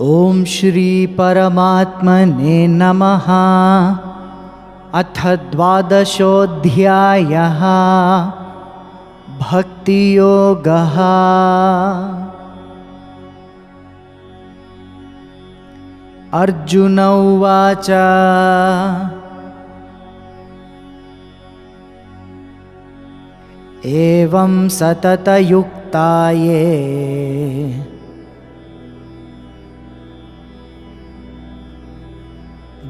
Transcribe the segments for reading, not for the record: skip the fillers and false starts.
ओम श्री परमात्मने नमः। अथ द्वादशोऽध्यायः भक्तियोगः। अर्जुन उवाच एवं सततयुक्ता ये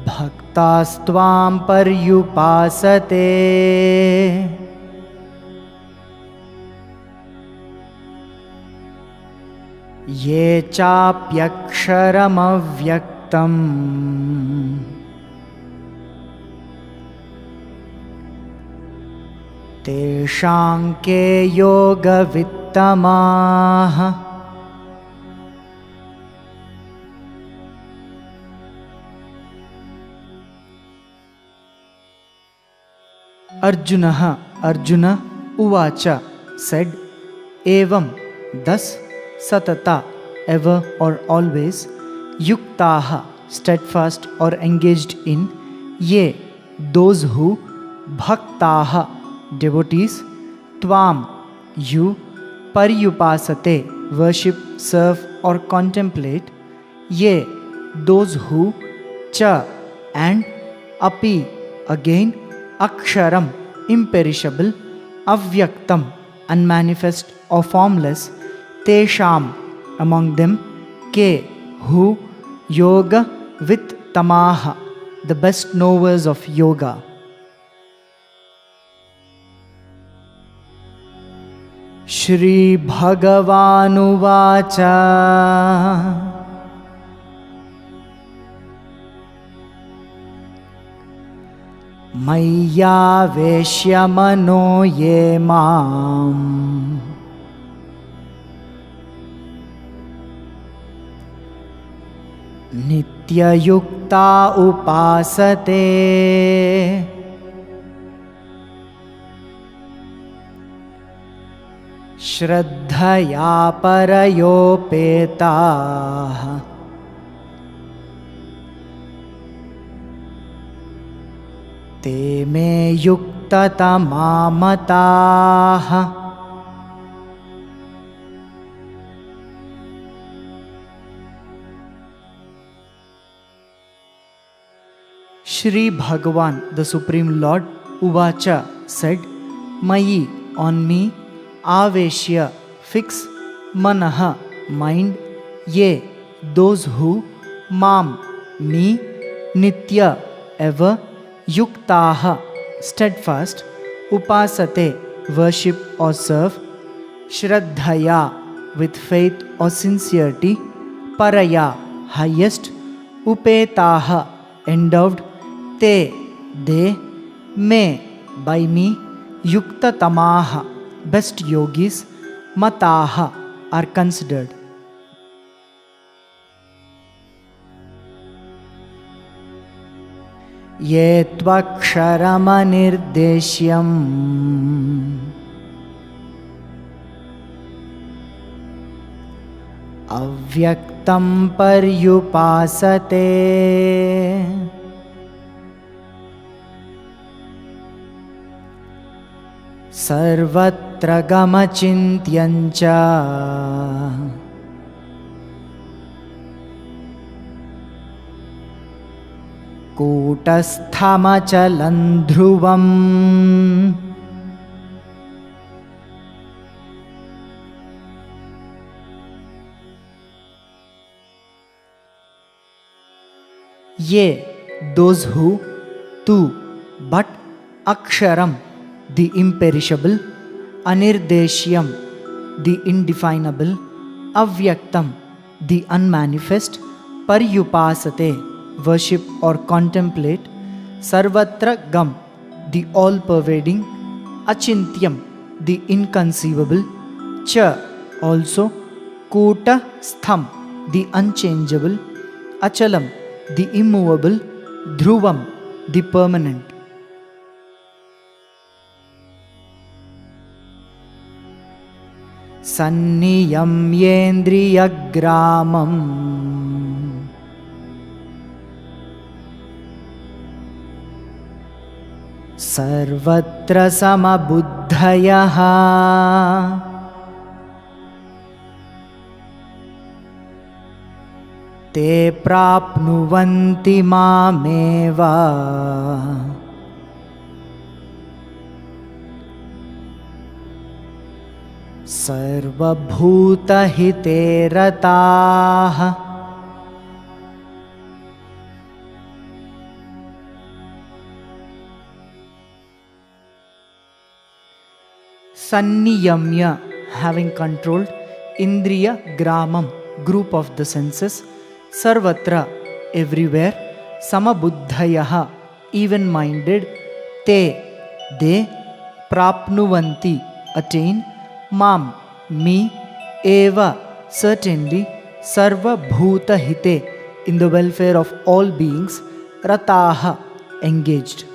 भक्तास्त्वां पर्युपासते ये चाप्यक्षरमव्यक्तम् तेषां के योगवित्तमाः। Arjunah Arjuna Uvacha said, Evam, thus satata, ever or always, yuktaha, steadfast or engaged in, ye, those who, bhaktaha, devotees, tvam, you, paryupasate, worship, serve or contemplate, ye, those who, cha, and, api, again, aksharam, imperishable, avyaktam, unmanifest or formless, tesham, among them, ke, who, yoga with tamaha, the best knowers of yoga. Shri Bhagavanu Vacha Maya mano ye mam Nitya yukta upasate Shraddhaya parayopeta te me yuktata mataha. Shri Bhagavan, the Supreme Lord, Uvacha said, Mayi, on me, Aveshya, fix, Manaha, mind, Ye, those who, Mam, me, Nitya, ever, Yuktaha, steadfast, Upasate, worship or serve, Shraddhaya, with faith or sincerity, Paraya, highest, Upetaha, endowed, Te, they, Me, by me, Yukta Tamaha, best yogis, Mataha, are considered. Ye tvaksharamanirdesyam avyaktam paryupasate sarvatra gamachintyancha कूटस्थमचलं ध्रुवम् Ye, those who, tu, but, aksharam, the imperishable, anirdeshyam, the indefinable, avyaktam, the unmanifest, paryupasate, worship or contemplate, sarvatra gam, the all-pervading, achintyam, the inconceivable, cha, also, kuta stham, the unchangeable, achalam, the immovable, dhruvam, the permanent. Sanniyamyendriyagramam सर्वत्र समबुद्धयः ते प्राप्नुवन्ति मामेव सर्वभूतहिते रताः। Sanniyamya, having controlled, Indriya Gramam, group of the senses, Sarvatra, everywhere, Samabuddhayaha, even-minded, Te, they, Prapnuvanti, attain, Mam, me, Eva, certainly, Sarva Bhuta Hite, in the welfare of all beings, Rataha, engaged.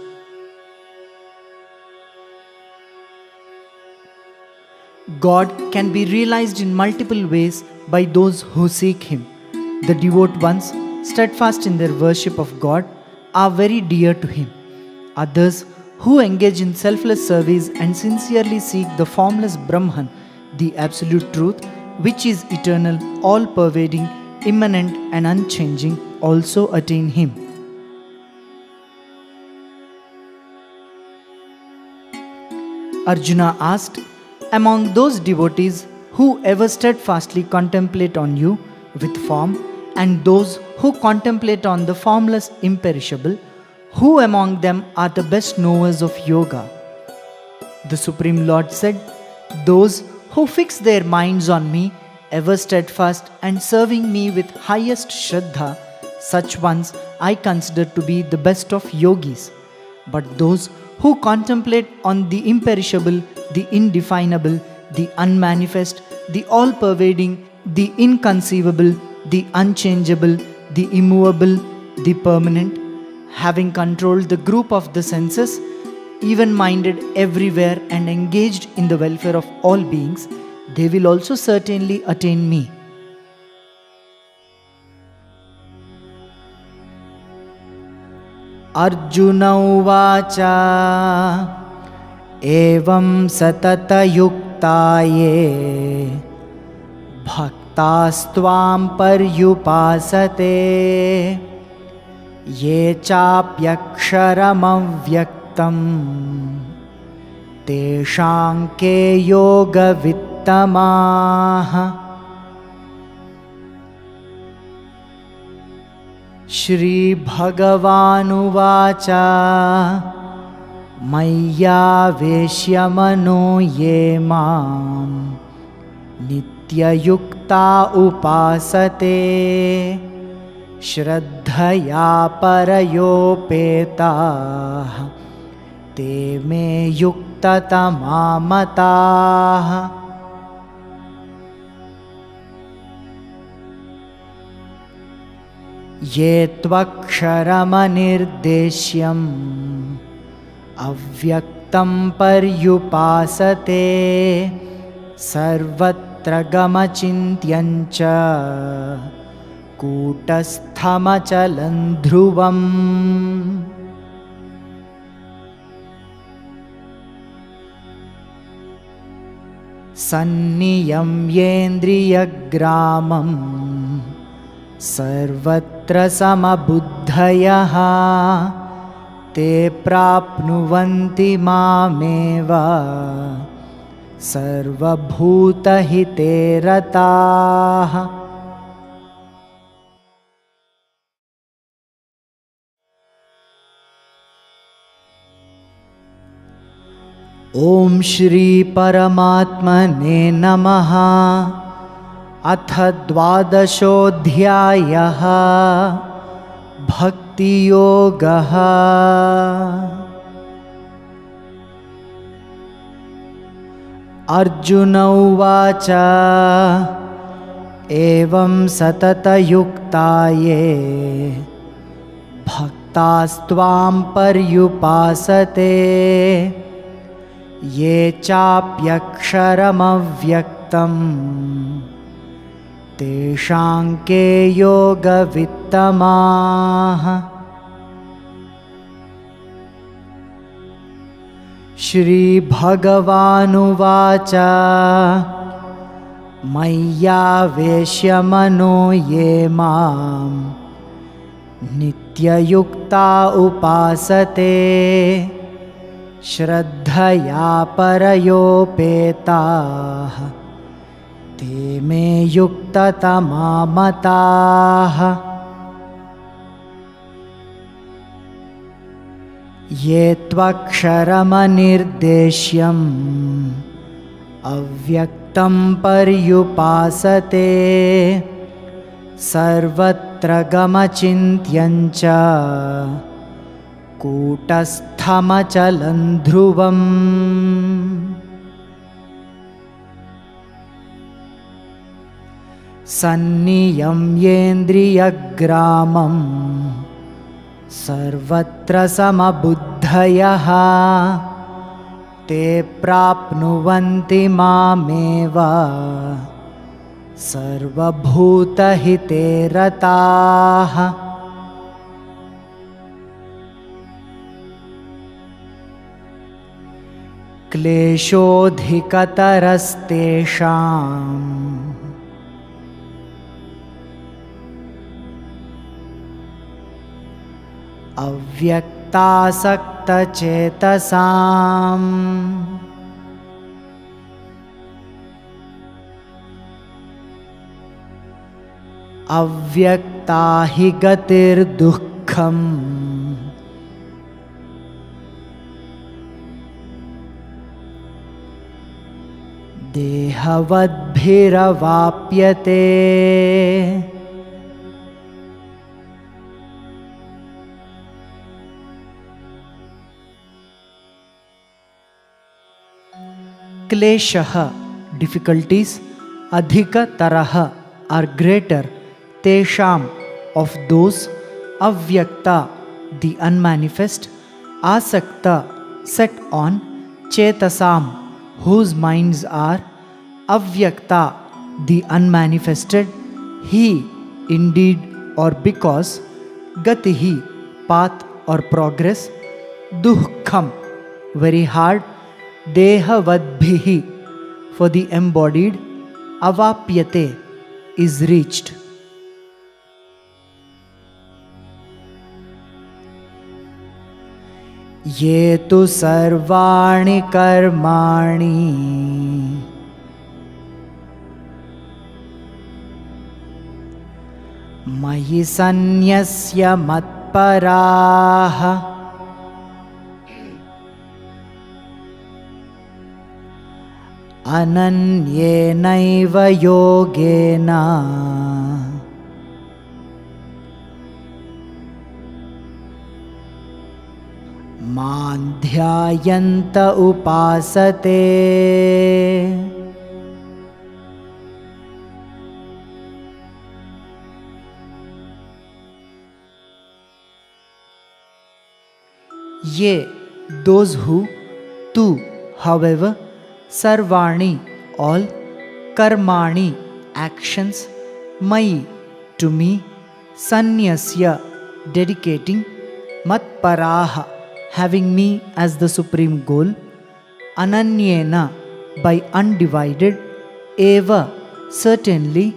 God can be realized in multiple ways by those who seek Him. The devout ones, steadfast in their worship of God, are very dear to Him. Others, who engage in selfless service and sincerely seek the formless Brahman, the absolute truth, which is eternal, all-pervading, immanent and unchanging, also attain Him. Arjuna asked, among those devotees who ever steadfastly contemplate on you with form, and those who contemplate on the formless imperishable, who among them are the best knowers of yoga? The Supreme Lord said, those who fix their minds on me, ever steadfast and serving me with highest Shraddha, such ones I consider to be the best of yogis. But those who contemplate on the imperishable, the indefinable, the unmanifest, the all-pervading, the inconceivable, the unchangeable, the immovable, the permanent, having controlled the group of the senses, even-minded everywhere and engaged in the welfare of all beings, they will also certainly attain me. Arjuna uvacha evam satatayuktaye bhaktastvam paryupasate ye chapyaksharamavvyaktam teshanke yogavittamaha. Shri Bhagavanuvacha मय्यावेश्य मनो ये मां नित्ययुक्ता उपासते श्रद्धया परयोपेताः ते मे युक्ततमा मताः। ये त्वक्षरमनिर्देश्यम् अव्यक्तं पर्युपासते सर्वत्र गमचिन्त्यं च कूटस्थमचलं ध्रुवम्। सन्नियम्येन्द्रियग्रामं सर्वत्र समबुद्धयः ते प्राप्नुवन्ति मामेव सर्वभूतहिते रताः। ओम श्री परमात्मने नमः। अथ द्वादशोऽध्यायः भक्तियोगः। अर्जुन उवाच एवं सततयुक्ता ये भक्तास्त्वां पर्युपासते ये चाप्यक्षरमव्यक्तं तेषां के योगवित्तमाः। श्रीभगवानुवाच मय्यावेश्य मनो ये मां नित्ययुक्ता उपासते श्रद्धया परयोपेताः ते मे युक्ततमा मताः। ये त्वक्षरमनिर्देश्यम् अव्यक्तं पर्युपासते सर्वत्र गमचिन्त्यं च कूटस्थमचलं ध्रुवम्। सन्नियम्येन्द्रियग्रामम् सर्वत्र समबुद्धयः ते प्राप्नुवन्ति मामेव सर्वभूतहिते रताः। क्लेशोऽधिकतरस्तेषाम् अव्यक्तासक्तचेतसाम् अव्यक्ता हि गतिर्दुःखम् देहवद्भिरवाप्यते। क्लेशः difficulties, अधिकतरः are greater, tesham of those, avyakta the unmanifest, asakta set on, chetasam whose minds are, avyakta the unmanifested, he indeed or because, gatihi path or progress, dukham very hard, dehavadbhihi for the embodied, avapyate is reached. ये तु सर्वाणि कर्माणि मयि सन्न्यस्य मत्पराः अनन्येनैव योगेन मां ध्यायन्त उपासते। ये those who, tu however, sarvani all, karmani actions, mai to me, sannyasya dedicating, matparaha having me as the supreme goal, ananyena by undivided, eva certainly,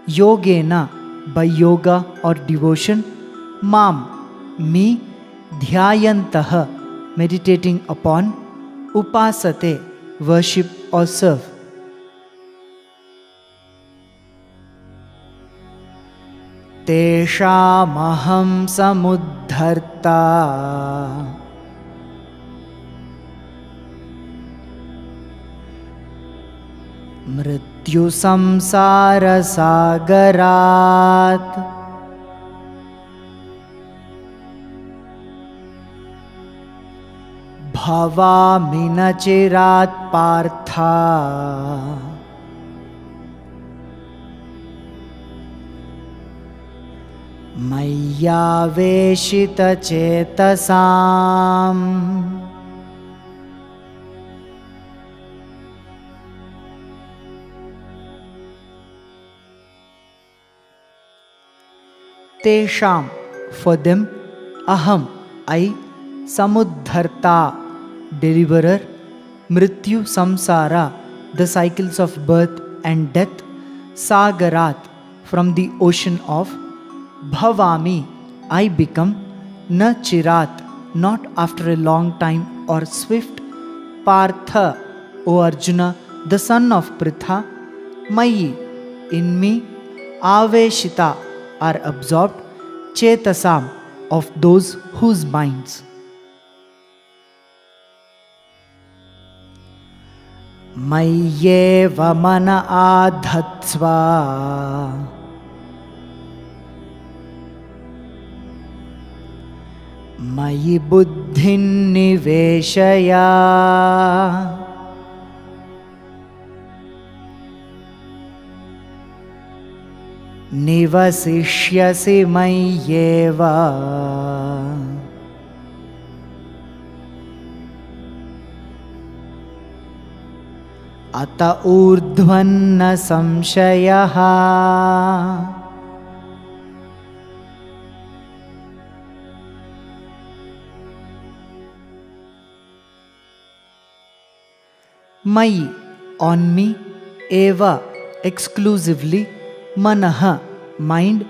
yogena by yoga or devotion, mam me, dhyayantah meditating upon, upasate worship or serve. तेषामहं समुद्धर्ता मृत्युसंसारसागरात् भवामि न चिरात् पार्थ मय्यावेशितचेतसाम्। तेषाम for them, aham I, samuddharta deliverer, mrityu samsara, the cycles of birth and death, sagarat, from the ocean of, bhavami, I become, na chirat, not after a long time or swift, partha, O Arjuna, the son of Pritha, mayi, in me, aveshita, are absorbed, chetasam, of those whose minds. Mayyeva mana adhatsva, mayi buddhin niveshaya, nivasishyasi mayyeva, ata urdhvanna samshayaha. Mayi, on me, eva, exclusively, manaha, mind,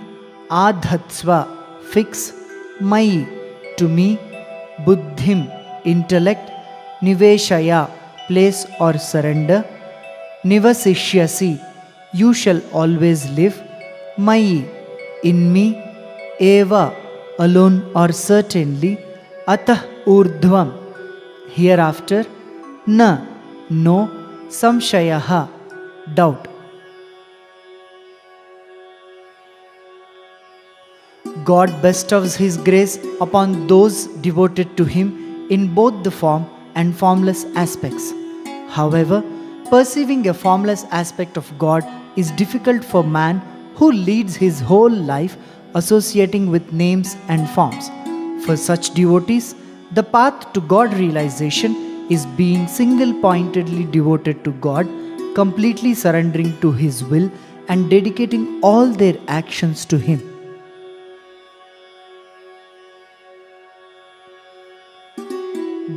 adhatsva, fix, mayi, to me, buddhim, intellect, niveshaya, place or surrender, nivasishyasi, you shall always live, mayi, in me, eva, alone or certainly, atah urdhvam, hereafter, na, no, samshayaha, doubt. God bestows His grace upon those devoted to Him in both the form and formless aspects. However, perceiving a formless aspect of God is difficult for man who leads his whole life associating with names and forms. For such devotees, the path to God realization is being single-pointedly devoted to God, completely surrendering to His will and dedicating all their actions to Him.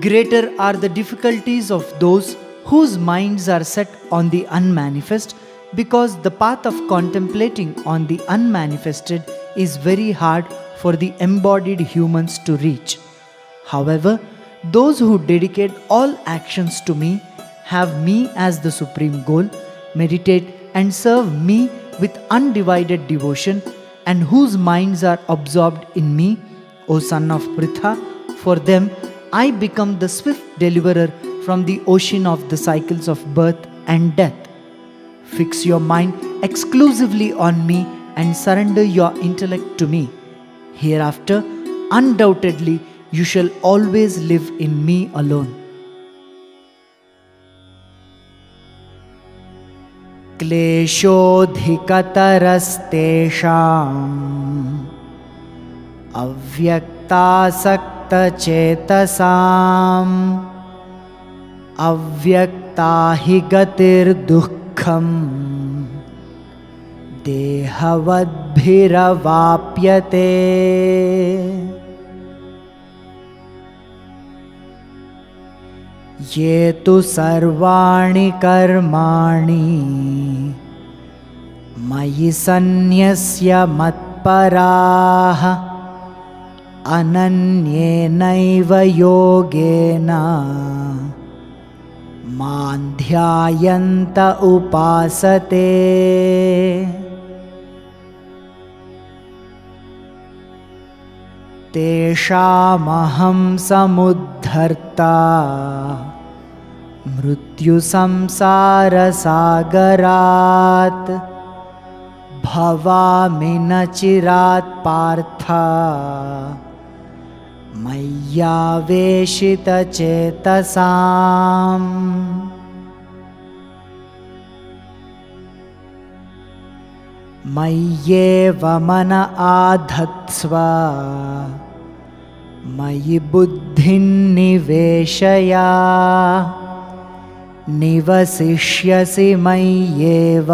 Greater are the difficulties of those whose minds are set on the unmanifest, because the path of contemplating on the unmanifested is very hard for the embodied humans to reach. However, those who dedicate all actions to me, have me as the supreme goal, meditate and serve me with undivided devotion, and whose minds are absorbed in me, O son of Pritha, for them I become the swift deliverer from the ocean of the cycles of birth and death. Fix your mind exclusively on me and surrender your intellect to me. Hereafter, undoubtedly, you shall always live in me alone. Kleshodhikatarastesham avyaktasaktachetasam avyaktahi gatir dukkham dehavadbhiravapyate. ये तु सर्वाणि कर्माणि मयि सन्न्यस्य मत्पराः अनन्येनैव योगेन मां ध्यायन्त उपासते. तेषामहं समुद्धर्ता मृत्युसंसारसागरात् भवामि न चिरात् पार्थ मय्यावेशितचेतसाम्. मय्येव मन आधत्स्व मयि बुद्धिं निवेशय निवसिष्यसि मय्येव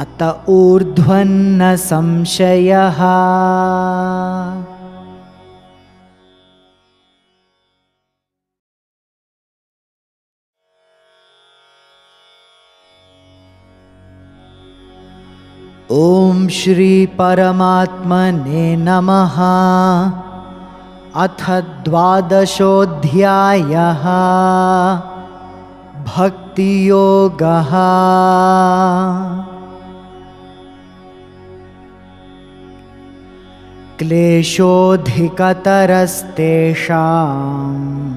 अत ऊर्ध्वन्न संशयः. श्री परमात्मने नमः। अथ 12. भक्तियोगः। क्लेशोऽधिकतरस्तेषाम्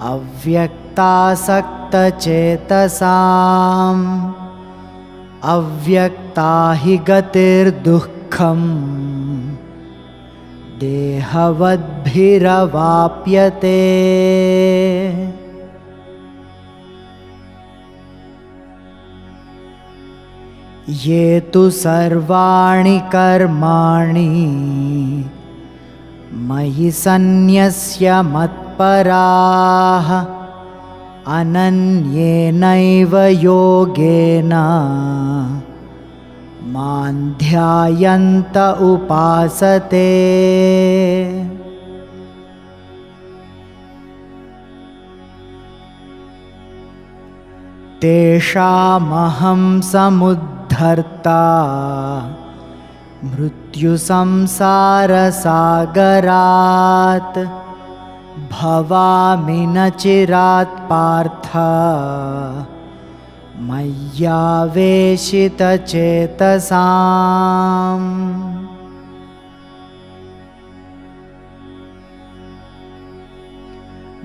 अव्यक्तासक्तचेतसाम् अव्यक्ता हि गतिर्दुःखम् देहवद्भिरवाप्यते। ये तु सर्वाणि कर्माणि मयि सन्न्यस्य मत्पराः अनन्येनैव योगेन मां ध्यायन्त उपासते। तेषामहं समुद्धर्ता मृत्युसंसारसागरात् भवामि न चिरात् पार्थ मय्यावेशितचेतसाम्।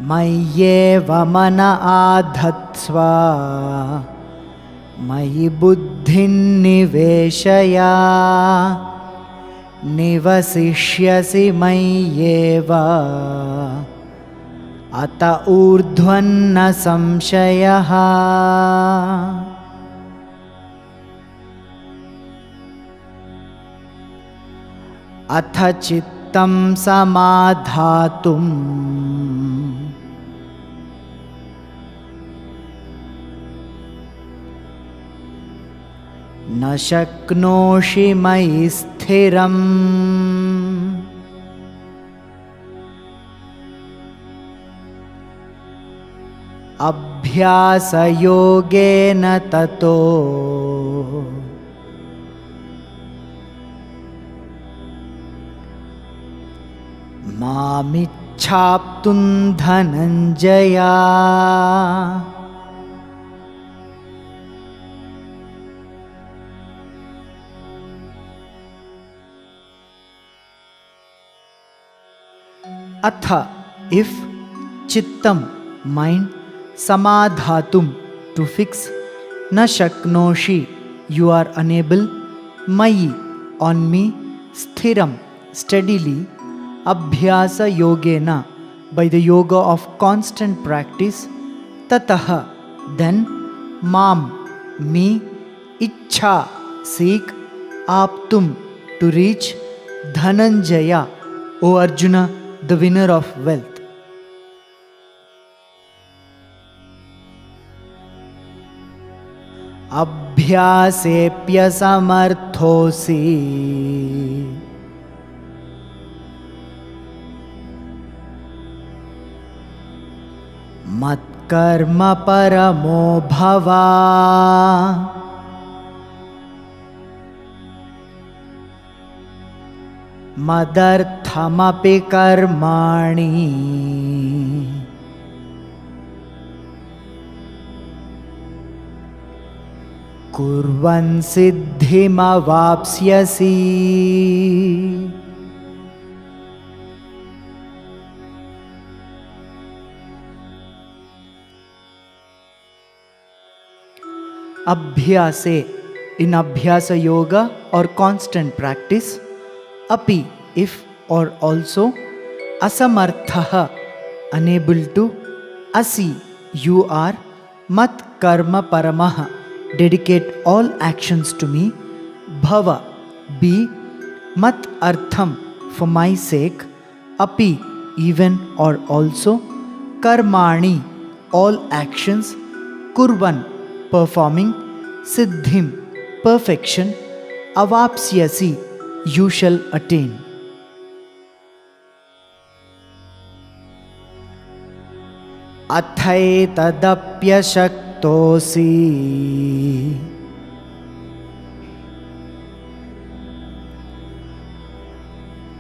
मय्येव मन आधत्स्व मयि बुद्धिं निवेशय निवसिष्यसि मय्येव अत ऊर्ध्वन्न संशयः। अथ चित्तं समाधातुं न शक्नोषि मयि स्थिरम् अभ्यासयोगेन ततो मामिच्छाप्तुं धनञ्जय। अथ if chittam mind samadhatum to fix na shaknoshi you are unable mayi on me sthiram steadily abhyasa yogena by the yoga of constant practice tatah then mam me ichha seek aptum to reach dhananjaya O Arjuna the winner of wealth. अभ्यासेऽप्यसमर्थोऽसि मत्कर्म परमो भव। मदर्थमपि कर्माणि कुर्वन् सिद्धिमवाप्स्यसि। अभ्यासे in abhyasa yoga or constant practice, api if or also, asamarthaha unable to, asi you are, mat karma paramaha dedicate all actions to me, bhava be, mat artham for my sake, api even or also, karmani all actions, kurvan performing, siddhim perfection, avapsyasi you shall attain. अथैतदप्यशक्तोऽसि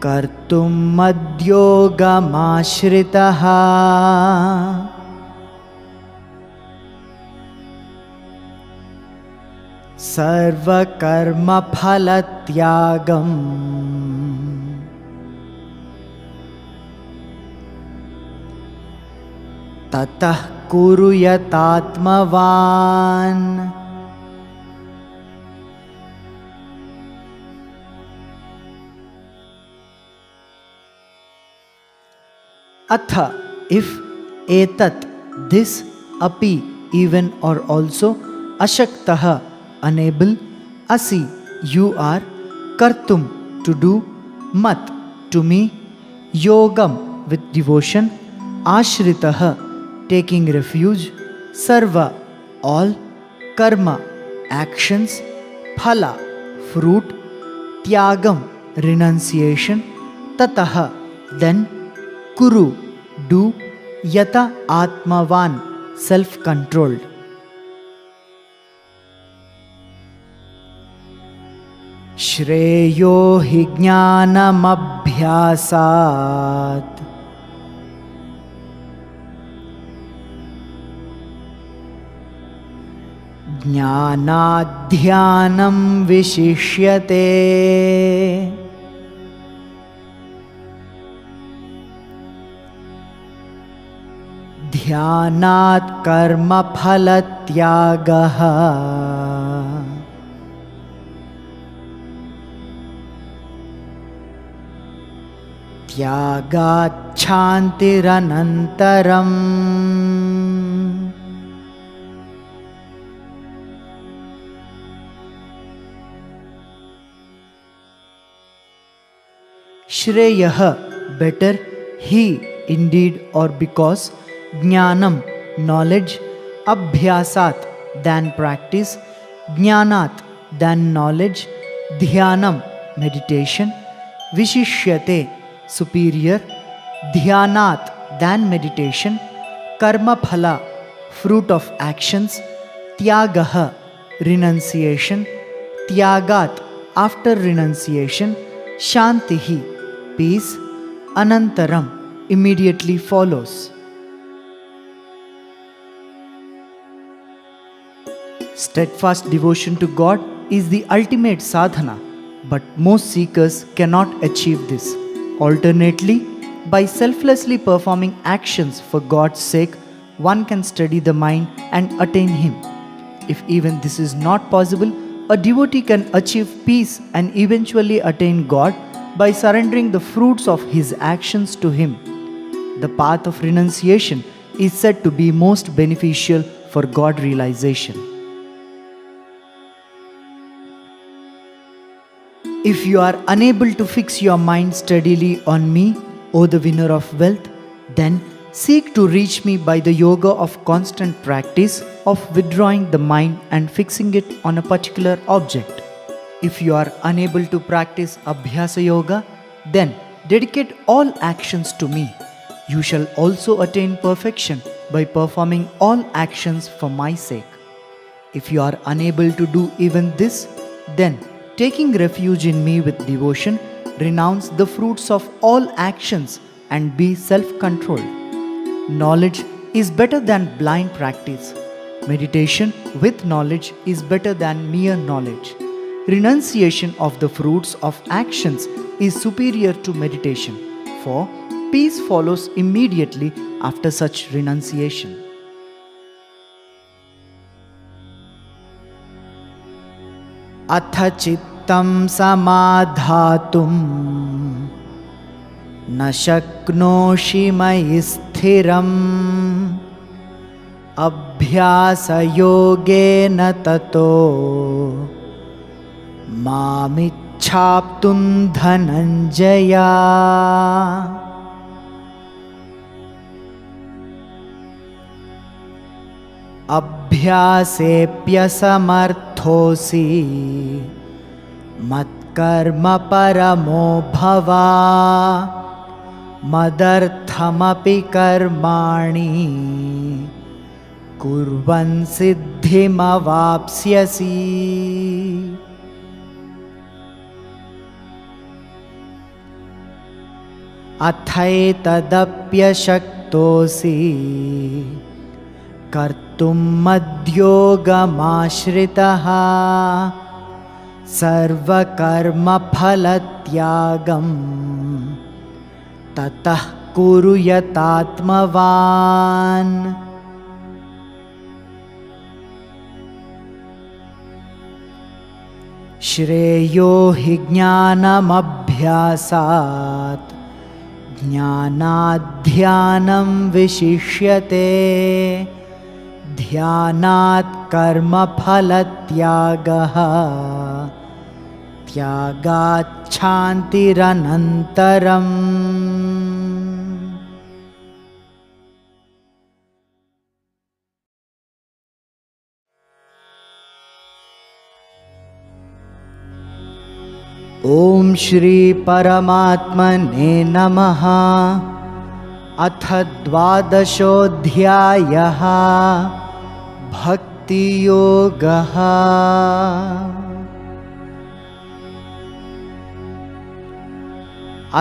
कर्तुं मद्योगमाश्रितः सर्वकर्मफलत्यागम् ततः कुरु यतात्मवान्। अथ, if etat, this, api, even or also, ashaktah, unable, asi, you are, kartum, to do, mat, to me, yogam, with devotion, ashritah, taking refuge, sarva, all, karma, actions, phala, fruit, tyagam, renunciation, tatah, then, kuru, do, yata atmavan, self-controlled. श्रेयो हि ज्ञानमभ्यासात् ज्ञानाध्यानं विशिष्यते। ध्यानात् कर्मफलत्यागः त्यागात् शान्तिरनन्तरम्। Shreyah, better, he, indeed or because, Jnanam, knowledge, Abhyasat, than practice, Jnanat, than knowledge, Dhyanam, meditation, Vishishyate, superior, Dhyanat, than meditation, Karma phala, fruit of actions, Tyagaha, renunciation, Tyagat, after renunciation, Shantihi, peace, Anantaram, immediately follows. Steadfast devotion to God is the ultimate sadhana, but most seekers cannot achieve this. Alternately, by selflessly performing actions for God's sake, one can steady the mind and attain Him. If even this is not possible, a devotee can achieve peace and eventually attain God by surrendering the fruits of his actions to Him. The path of renunciation is said to be most beneficial for God realization. If you are unable to fix your mind steadily on me, O the winner of wealth, then seek to reach me by the yoga of constant practice of withdrawing the mind and fixing it on a particular object. If you are unable to practice Abhyasa Yoga, then dedicate all actions to me. You shall also attain perfection by performing all actions for my sake. If you are unable to do even this, then taking refuge in me with devotion, renounce the fruits of all actions and be self-controlled. Knowledge is better than blind practice. Meditation with knowledge is better than mere knowledge. Renunciation of the fruits of actions is superior to meditation, for peace follows immediately after such renunciation. Atha chittam samadhatum na shaknoshi mayi sthiram abhyasa yogena tato mamichhaptum dhananjaya. अभ्यासेऽप्यसमर्थोऽसि मत्कर्म परमो भव मदर्थमपि कर्माणि कुर्वन् सिद्धिमवाप्स्यसि. अथैतदप्यशक्तोऽसि कर्तुं मद्योगमाश्रितः सर्वकर्मफलत्यागं ततः कुरु यतात्मवान्। श्रेयो हि ज्ञानमभ्यासात् ज्ञानाध्यानं विशिष्यते ध्यानात् कर्मफलत्यागः त्यागात् शान्तिरनन्तरम्। ॐ श्री परमात्मने नमः। अथ द्वादशोऽध्यायः भक्तियोगः।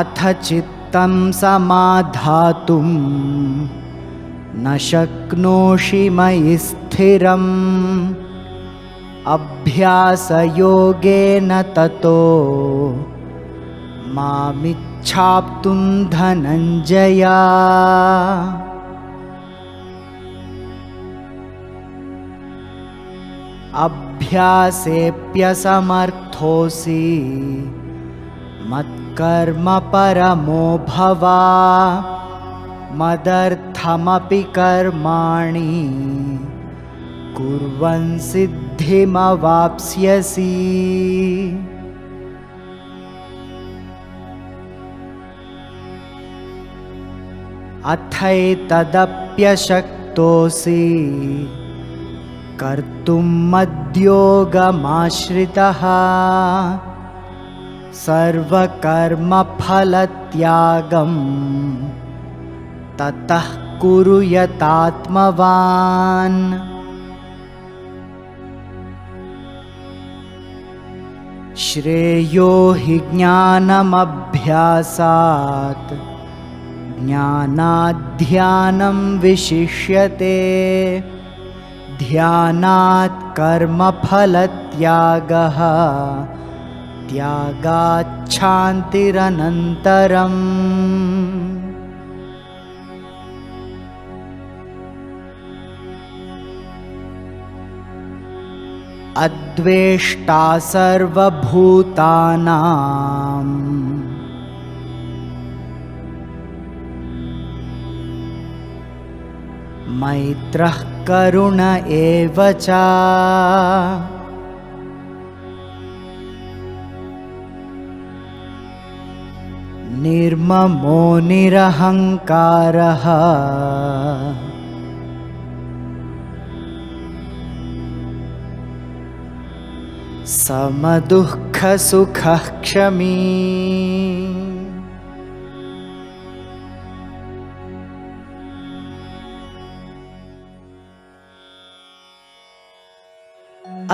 अथ चित्तं समाधातुं न शक्नोषि मयि स्थिरम् अभ्यासयोगेन ततो मामिच्छाप्तुं धनञ्जय। अभ्यासेऽप्यसमर्थोऽसि मत्कर्म परमो भव मदर्थमपि कर्माणि कुर्वन् सिद्धिमवाप्स्यसि। अथैतदप्यशक्तोऽसि कर्तुं मद्योगमाश्रितः सर्वकर्मफलत्यागं ततः कुरु यतात्मवान्। श्रेयो हि ज्ञानमभ्यासात् ज्ञानाध्यानं विशिष्यते ध्यानात् कर्मफलत्यागः त्यागात् शान्तिरनन्तरम्। अद्वेष्टा सर्वभूतानां मैत्रः करुण एव च निर्ममो निरहङ्कारः समदुःखसुखः क्षमी।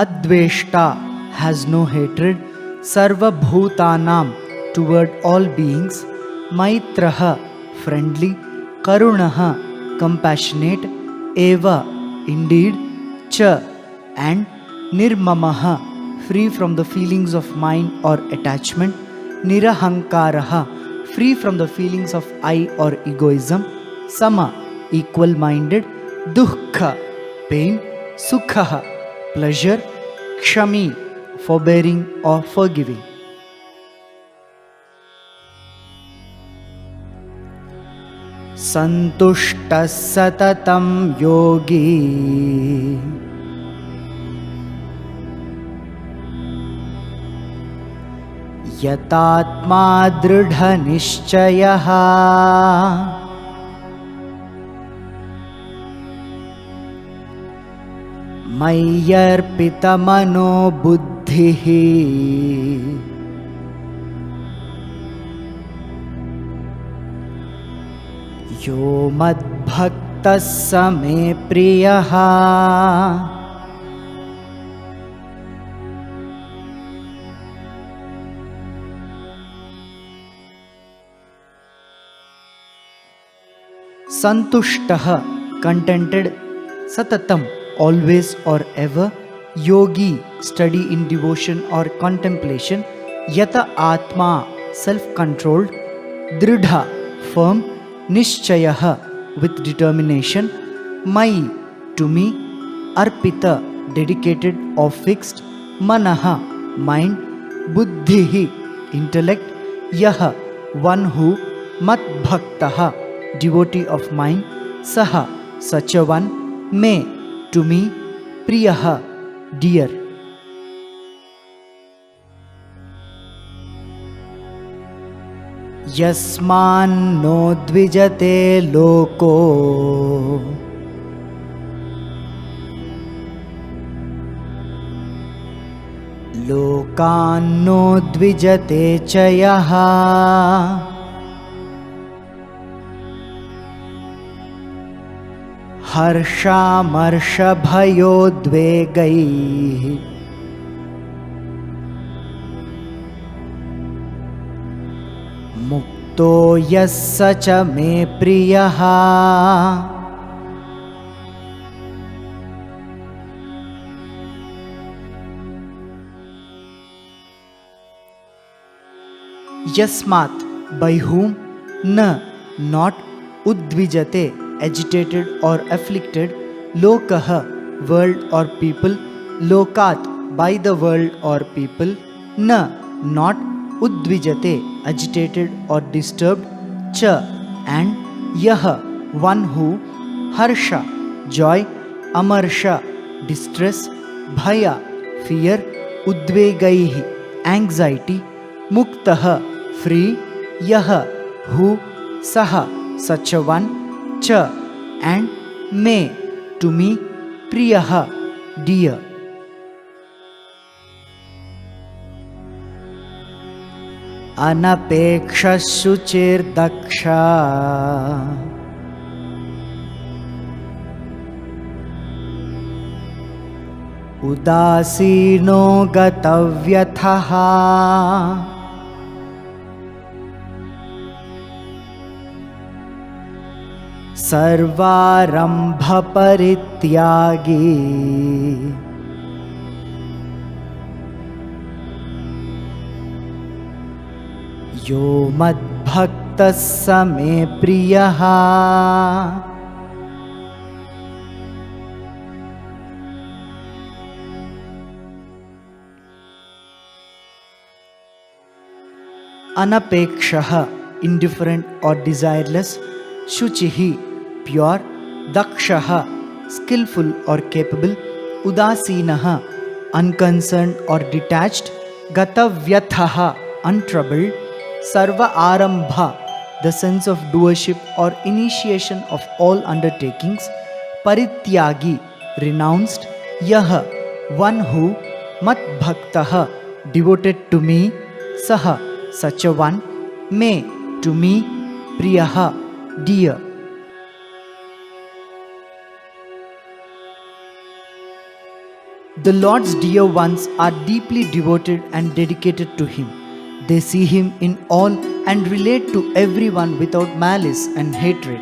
Adveshta has no hatred, Sarva Bhutanam toward all beings, Maitraha friendly, Karunaha compassionate, Eva indeed, Cha and Nirmamaha free from the feelings of mind or attachment, Nirahankaraha free from the feelings of I or egoism, Sama equal-minded, Dukkha pain, Sukha pleasure, Kshami forbearing or forgiving. Santushta satatam yogi yatatma dridha nishchayaha मय्यर्पितमनो बुद्धिः यो मद्भक्तः स मे प्रियः। Santushtah, contented, Satatam, always or ever, Yogi, study in devotion or contemplation, Yata Atma, self-controlled, Dridha, firm, Nishchayaha, with determination, Mai, to me, Arpita, dedicated or fixed, Manaha, mind, Buddhihi, intellect, Yaha, one who, Mat Bhaktaha, devotee of mine, Saha, such a one, Me, to me, Priyaha, dear. Yasmanno dvijate loko lokanno dvijate chayaha harsha bhayodvegai mukto yassa cha me priyaha. Yasmat, by whom, na, not, udvijate, agitated or afflicted, lokaha, world or people, lokat, by the world or people, na, not, udvijate, agitated or disturbed, cha, and yaha, one who, harsha, joy, amarsha, distress, bhaya, fear, udvegaihi, anxiety, muktaha, free, yaha, who, saha, such a one, cha, and me, to me, priyaha, dear. Anapeksha shuchir daksha udasino gatavyathaha sarvarambha parityagi yo madbhaktas same priyaha. Anapekshaha, indifferent or desireless, shuchihi, pure, dakshaha, skillful or capable, udasinaha, unconcerned or detached, gatavyathaha, untroubled, sarva arambha, the sense of doership or initiation of all undertakings, parityagi, renounced, yaha, one who, mat bhaktaha, devoted to me, saha, such a one, me, to me, priyaha, dear. The Lord's dear ones are deeply devoted and dedicated to Him. They see Him in all and relate to everyone without malice and hatred.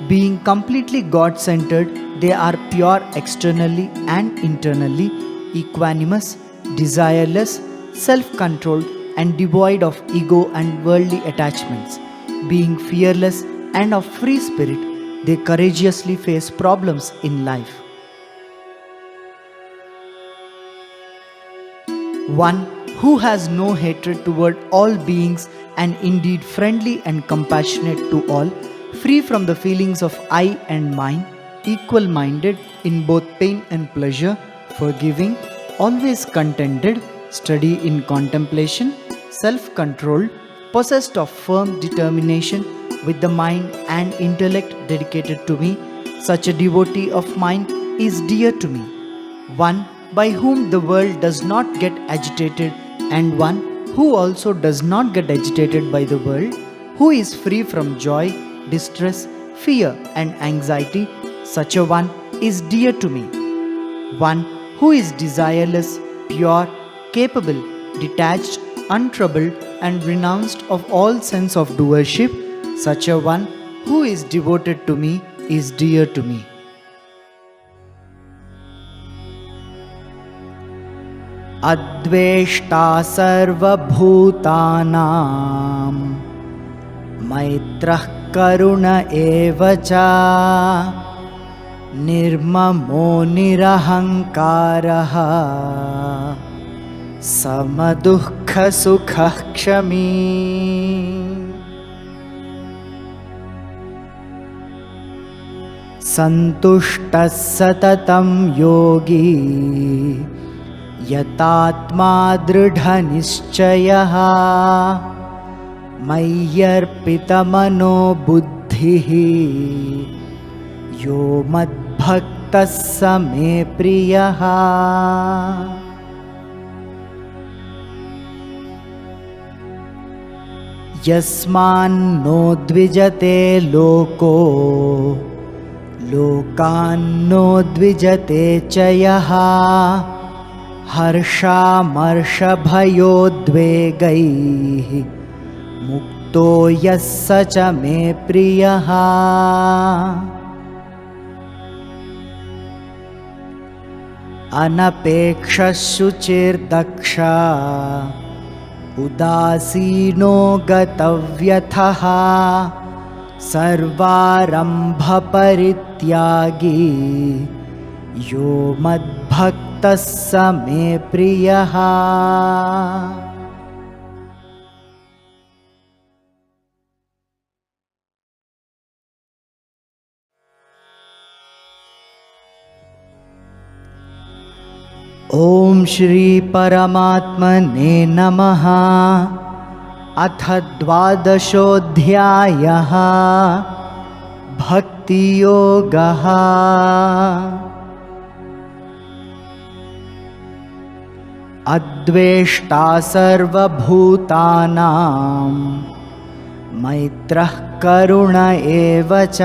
Being completely God-centered, they are pure externally and internally, equanimous, desireless, self-controlled, and devoid of ego and worldly attachments. Being fearless and of free spirit, they courageously face problems in life. One who has no hatred toward all beings and indeed friendly and compassionate to all, free from the feelings of I and mine, equal-minded in both pain and pleasure, forgiving, always contented, steady in contemplation, self-controlled, possessed of firm determination, with the mind and intellect dedicated to me, such a devotee of mine is dear to me. One by whom the world does not get agitated, and one who also does not get agitated by the world, who is free from joy, distress, fear and anxiety, such a one is dear to me. One who is desireless, pure, capable, detached, untroubled and renounced of all sense of doership, such a one who is devoted to me is dear to me. Adveshta sarvabhutanam Maitrah karuna evacha Nirmamo nirahankaraha Samadukha sukha kshami. Santushtas satatam yogi Yatatma dridha nischayaha Mayyarpita mano buddhihi Yo madbhaktas same priyaha. Yasmanno dvijate loko Lokanno dvijate chayaha Harsha marsha bhayodvegaihi Mukto yassa cha me priyaha. Anapeksha shuchir daksha Udasino gatavyathaha Sarvarambha parityagi Yo madbhaktas same priyaha. Om Shri Paramatmane Namaha. अथ द्वादशोऽध्यायः भक्तियोगः. अद्वेष्टा सर्वभूतानां मैत्रः करुण एव च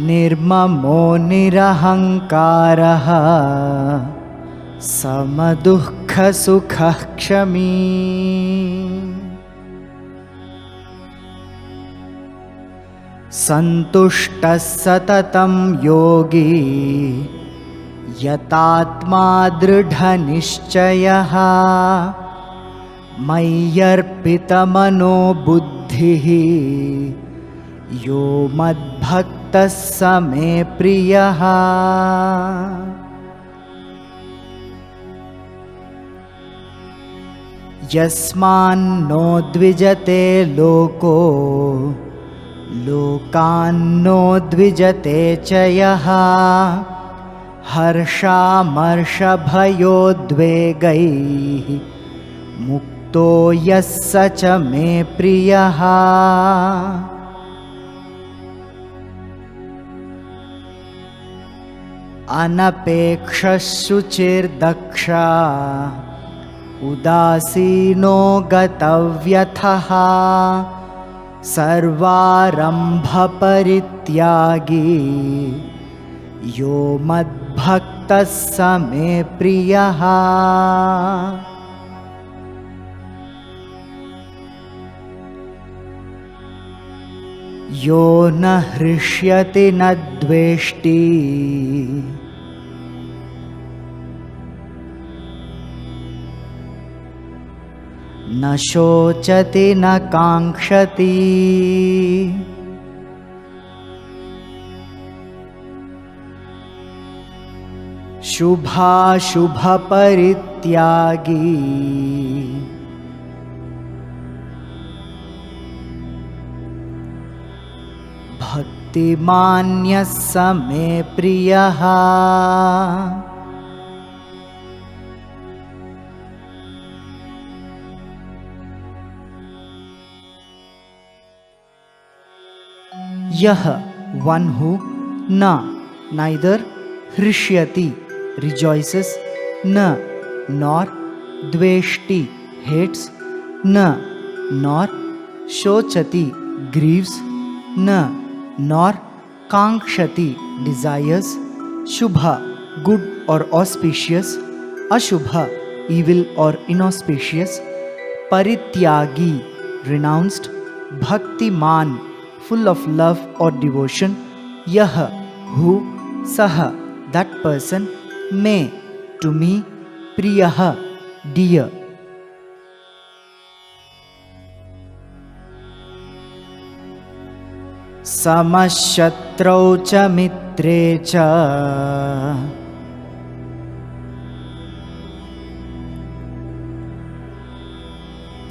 निर्ममो निरहङ्कारः समदुःखसुखः क्षमी. सन्तुष्टः सततं योगी यतात्मा दृढनिश्चयः मय्यर्पितमनो बुद्धिः यो मद्भक्तः स मे प्रियः. यस्मान्नो द्विजते लोको लोकान्नो द्विजते च यः हर्षामर्षभयोद्वेगैः मुक्तो यः स च मे प्रियः. अनपेक्षः शुचिर्दक्षः उदासीनो गतव्यथः सर्वारम्भपरित्यागी यो मद्भक्तः स मे प्रियः. यो न हृष्यति न द्वेष्टि न शोचति न काङ्क्षति शुभाशुभपरित्यागी भक्तिमान्यः स मे प्रियः. यह one who na neither hrishyati rejoices na nor dveshti hates na nor shochati grieves na nor kankshati desires shubha good or auspicious ashubha evil or inauspicious parityagi renounced bhaktiman full of love or devotion, yah, who, sah, that person, me, to me, priyah, dear. समशत्रौ च मित्रे च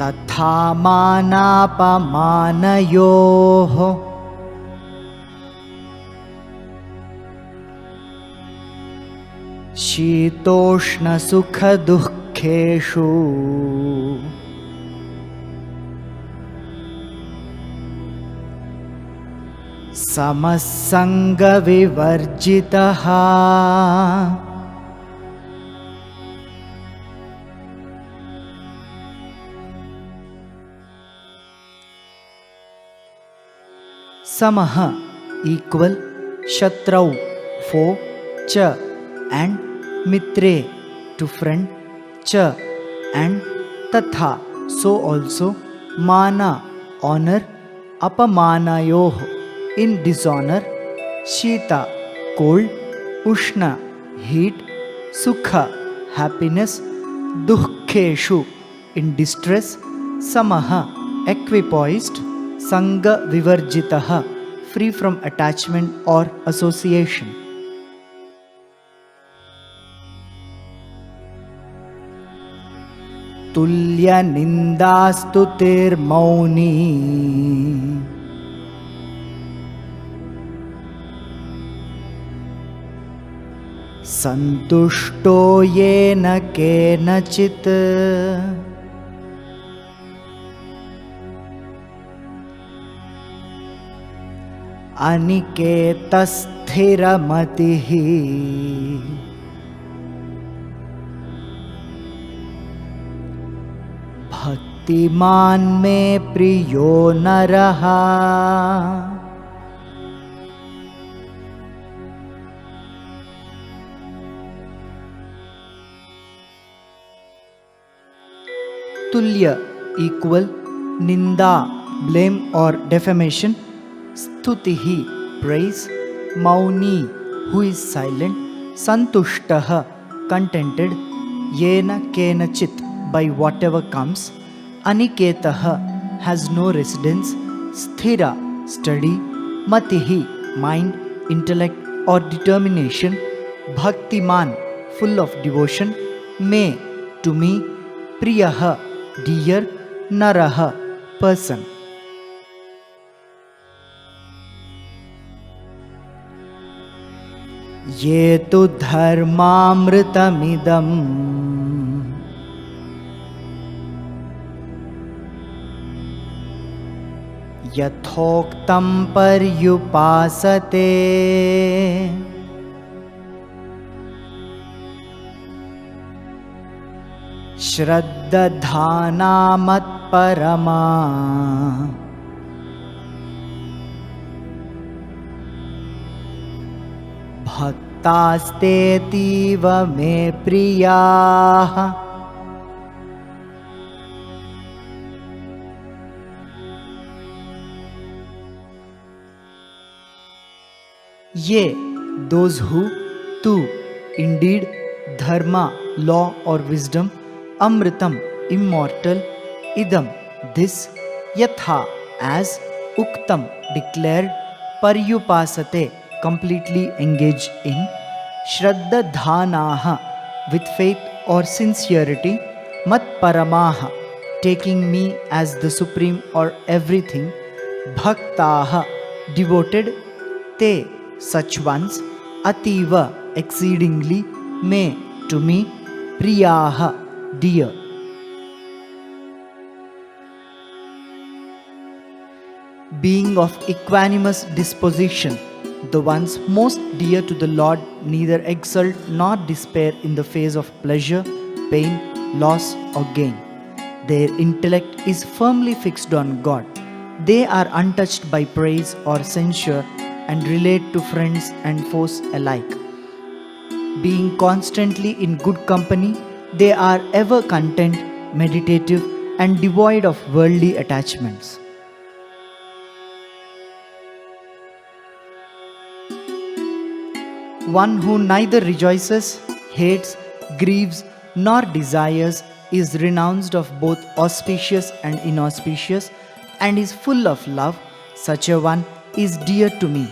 तथा मानापमानयोः शीतोष्णसुखदुःखेषु समसंगविवर्जितः। समः equal, shatrau foe, cha and mitre to friend, cha and tatha so also, mana honor, apamanayoh in dishonor, shita cold, ushna heat, sukha happiness, dukheshu in distress, samaha equipoised, sanga vivarjitaha free from attachment or association. तुल्य निंदास्तुतिर्मौनी संतुष्टो येन केनचित् अनिकेतस्थिरमतिः। भक्तिमान् मे प्रियो नरः Tulya equal, Ninda blame or defamation, Stutihi praise, Mauni who is silent, Santushtaha contented, Yena kenachit by whatever comes, Aniketaha has no residence, Sthira steady, Matihi mind, intellect or determination, Bhaktiman full of devotion, Me to me, Priyaha dear, Naraha person. ये तु धर्मामृतमिदम् यथोक्तं पर्युपासते श्रद्धाना मत्परमा भक्तास्तेतीव मे प्रियाः। ये those who, tu indeed, dharma law or wisdom, amritam immortal, idam this, yatha as, uktam declared, paryupasate completely engaged in, shraddha dhanaha with faith or sincerity, mat paramaha taking me as the supreme or everything, bhaktaha devoted, te such ones, ativa exceedingly, me to me, priyaha dear. Being of equanimous disposition, the ones most dear to the Lord neither exult nor despair in the face of pleasure, pain, loss or gain. Their intellect is firmly fixed on God. They are untouched by praise or censure and relate to friends and foes alike. Being constantly in good company, they are ever content, meditative and devoid of worldly attachments. one who neither rejoices, hates, grieves, nor desires, is renounced of both auspicious and inauspicious, and is full of love, such a one is dear to me.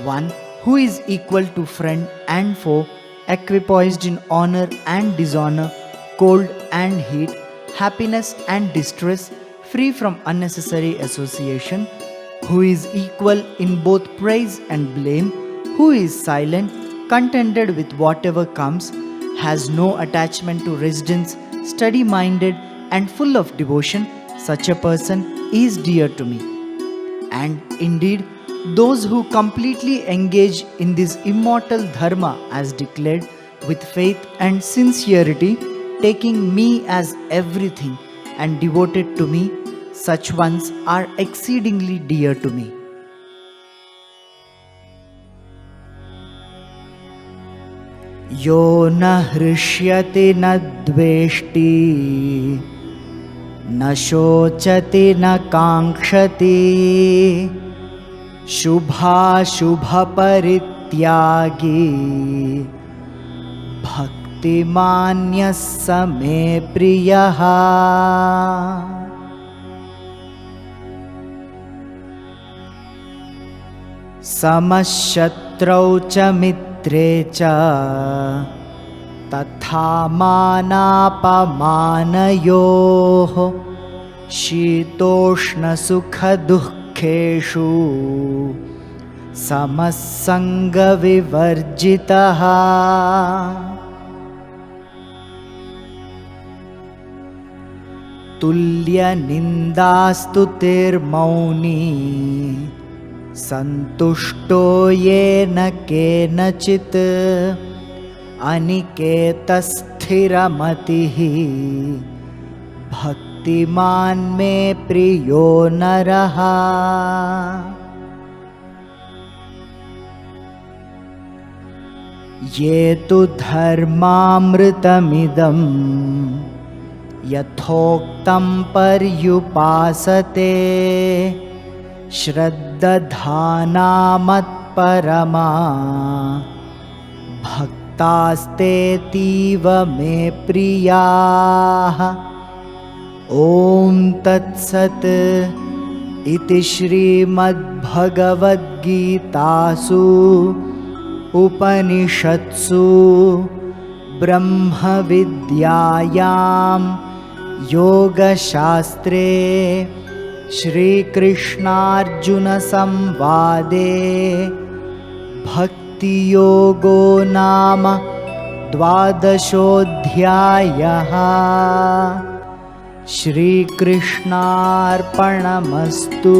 One who is equal to friend and foe, equipoised in honor and dishonor, cold and heat, happiness and distress, free from unnecessary association, who is equal in both praise and blame, who is silent, contented with whatever comes, has no attachment to residence, steady minded, and full of devotion, such a person is dear to me. And indeed, those who completely engage in this immortal dharma as declared with faith and sincerity, taking me as everything and devoted to me, such ones are exceedingly dear to me. यो न हृष्यति न द्वेष्टि न शोचति न काङ्क्षति शुभाशुभपरित्यागी भक्तिमान्यः स मे प्रियः। समशत्रौ च मित्रे च तथा मानापमानयोः शीतोष्णसुखदुःखेषु समः सङ्गविवर्जितः। तुल्यनिन्दास्तुतिर्मौनी सन्तुष्टो येन केनचित् अनिकेतस्थिरमतिः भक्तिमान् मे प्रियो नरः। ये तु धर्मामृतमिदं यथोक्तं पर्युपासते श्रद्दधाना मत्परमा भक्तास्तेतीव मे प्रियाः। ॐ तत्सत् इति श्रीमद्भगवद्गीतासु उपनिषत्सु ब्रह्मविद्यायां योगशास्त्रे श्रीकृष्णार्जुनसंवादे भक्तियोगो नाम 12ोऽध्यायः। श्रीकृष्णार्पणमस्तु।